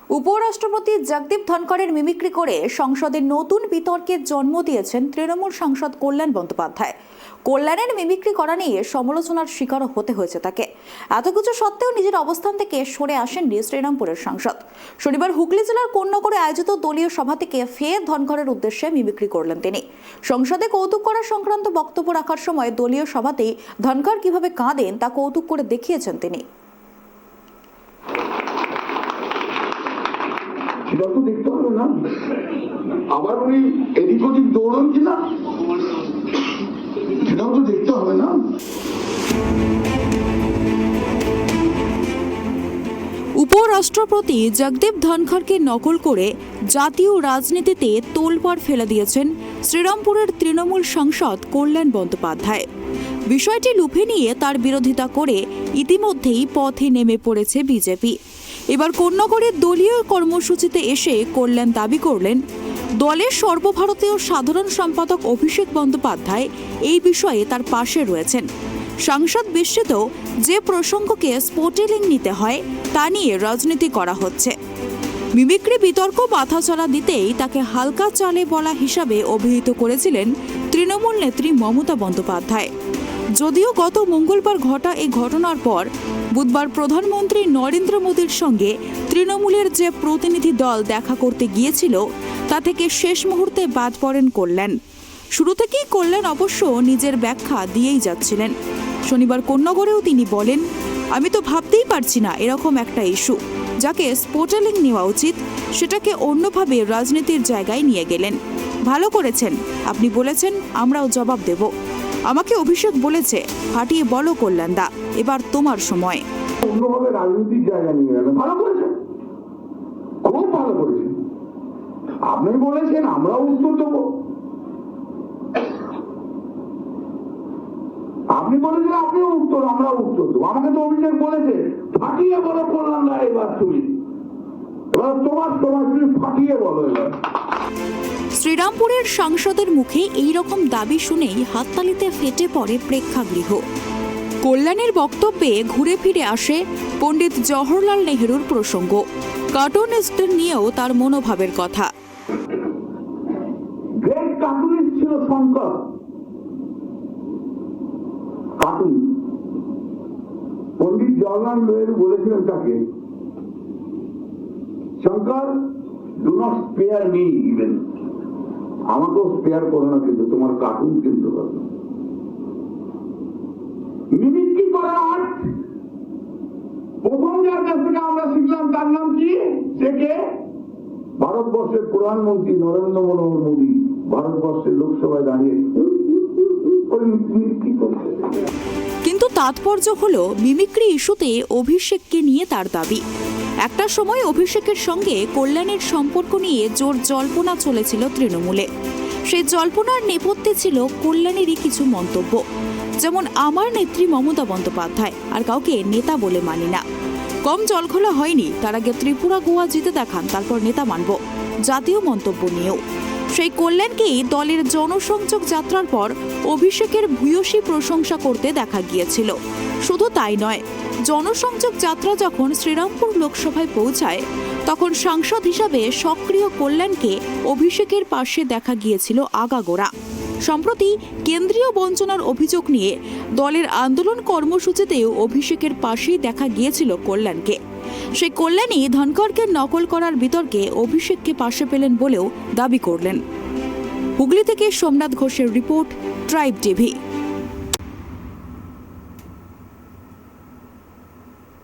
উপরাষ্ট্রপতি জগদীপ ধনখড়ের মিমিক্রি করে সংসদে নতুন বিতর্কের জন্ম দিয়েছেন তৃণমূল সাংসদ কল্যাণ বন্দ্যোপাধ্যায়। কল্যাণের মিমিক্রি করা নিয়ে সমালোচনার শিকারও হতে হয়েছে তাকে। এত কিছু সত্ত্বেও নিজের অবস্থান থেকে সরে আসেননি শ্রীরামপুরের সাংসদ। শনিবার হুগলি জেলার কোন্নগরে আয়োজিত দলীয় সভা থেকে ফের ধনখড়ের উদ্দেশ্যে মিমিক্রি করলেন তিনি। সংসদে কৌতুক করা সংক্রান্ত বক্তব্য রাখার সময় দলীয় সভাতেই ধনখড় কিভাবে কাঁদেন তা কৌতুক করে দেখিয়েছেন তিনি। সেটা তো দেখতে হবে না, আবার উনি এদিক ওদিক দৌড়ন কিনা সেটাও তো দেখতে হবে না। উপরাষ্ট্রপতি জগদীপ ধনখড়কে নকল করে জাতীয় রাজনীতিতে তোলপাড় ফেলে দিয়েছেন শ্রীরামপুরের তৃণমূল সাংসদ কল্যাণ বন্দ্যোপাধ্যায়। বিষয়টি লুফে নিয়ে তার বিরোধিতা করে ইতিমধ্যেই পথে নেমে পড়েছে বিজেপি। এবার কোন্নগরের দলীয় কর্মসূচিতে এসে কল্যাণ দাবি করলেন, দলের সর্বভারতীয় সাধারণ সম্পাদক অভিষেক বন্দ্যোপাধ্যায় এই বিষয়ে তার পাশে রয়েছেন। সাংসদ বিস্মিত যে প্রসঙ্গকে স্পোর্টেলিং নিতে হয় তা নিয়ে রাজনীতি করা হচ্ছে। মিমিক্রি বিতর্ক মাথাচাড়া দিতেই তাকে হালকা চালে বলা হিসাবে অভিহিত করেছিলেন তৃণমূল নেত্রী মমতা বন্দ্যোপাধ্যায়। যদিও গত মঙ্গলবার ঘটা এই ঘটনার পর বুধবার প্রধানমন্ত্রী নরেন্দ্র মোদীর সঙ্গে তৃণমূলের যে প্রতিনিধি দল দেখা করতে গিয়েছিল তা থেকে শেষ মুহূর্তে বাদ পড়েন কল্যাণ। শুরু থেকেই কল্যাণ অবশ্য নিজের ব্যাখ্যা দিয়েই যাচ্ছিলেন। শনিবার কোন্নগরেও তিনি বলেন, আমি তো ভাবতেই পারছি না এরকম একটা ইস্যু যাকে স্পোর্টেলিং নেওয়া উচিত সেটাকে অন্যভাবে রাজনীতির জায়গায় নিয়ে গেলেন। ভালো করেছেন, আপনি বলেছেন আমরাও জবাব দেব। আমাকে অভিষেক বলেছে, ফাটিয়ে বলো কল্যাণদা, এবার তোমার সময়। অন্যভাবে রাজনীতির জায়গা নিয়ে গেলেন, ভালো করেছেন, খুব ভালো করেছেন। আপনি বলেছেন আমরাও উত্তর দেবো, আপনি বলেছেন আপনিও উত্তর, আমরাও উত্তর দেবো। আমাকে তো অভিষেক বলেছে ফাটিয়ে বলো কল্যাণদা, এবার তুমি, এবার তোমার সময়, তুমি ফাটিয়ে বলো এবার। শ্রীরামপুরের সাংসদের মুখে এই রকম দাবি শুনেই হাততালিতে ফেটে পড়ে প্রেক্ষাগৃহ। কল্যাণের বক্তব্যে ঘুরে ফিরে আসে পণ্ডিত জওহরলাল নেহরুর প্রসঙ্গ। কার্টুনিস্টদের নিয়েও তার মনোভাবের কথা। গ্রেট কার্টুনিস্ট ছিল শঙ্কর, কার্টুন। পণ্ডিত জওহরলাল নেহরু বলেছিলেন তাকে, Shankar, do not spare me even, আমাকেও স্পেয়ার করো না, কিন্তু তোমার কার্টুন কিন্তু হবে। মিমিক্রি করা আর্ট প্রথম যার কাছ থেকে আমরা শিখলাম তার নাম কি? সে কে? ভারতবর্ষের প্রধানমন্ত্রী নরেন্দ্র মোদী। ভারতবর্ষের লোকসভায় দাঁড়িয়ে মিমিক্রি করছে। কিন্তু তাৎপর্য হলো মিমিক্রি ইস্যুতে অভিষেককে নিয়ে তার দাবি। একটা সময় অভিষেকের সঙ্গে কল্যাণের সম্পর্ক নিয়ে জোর জল্পনা চলেছিল তৃণমূলে। সেই জল্পনার নেপথ্যে ছিল কল্যাণেরই কিছু মন্তব্য, যেমন আমার নেত্রী মমতা বন্দ্যোপাধ্যায় আর কাউকে নেতা বলে মানি না। কম জলঘোলা হয়নি, তার আগে ত্রিপুরা গোয়া জিতে দেখান, তারপর নেতা মানব, জাতীয় মন্তব্য নিয়েও। সেই কল্যাণকেই দলের জনসংযোগ যাত্রার পর অভিষেকের ভূয়সী প্রশংসা করতে দেখা গিয়েছিল। শুধু তাই নয়, জনসংযোগ যাত্রা যখন শ্রীরামপুর লোকসভায় পৌঁছায় তখন সাংসদ হিসাবে সক্রিয় কল্যাণকে অভিষেকের পাশে দেখা গিয়েছিল আগাগোড়া। সম্প্রতি কেন্দ্রীয় বঞ্চনার অভিযোগ নিয়ে দলের আন্দোলন কর্মসূচিতেও অভিষেকের পাশেই দেখা গিয়েছিল কল্যাণকে। সেই কল্যাণী ধনখড়কে নকল করার বিতর্কে অভিষেককে পাশে পেলেন বলেও দাবি করলেন। হুগলি থেকে সোমনাথ ঘোষের রিপোর্ট, ট্রাইব টিভি।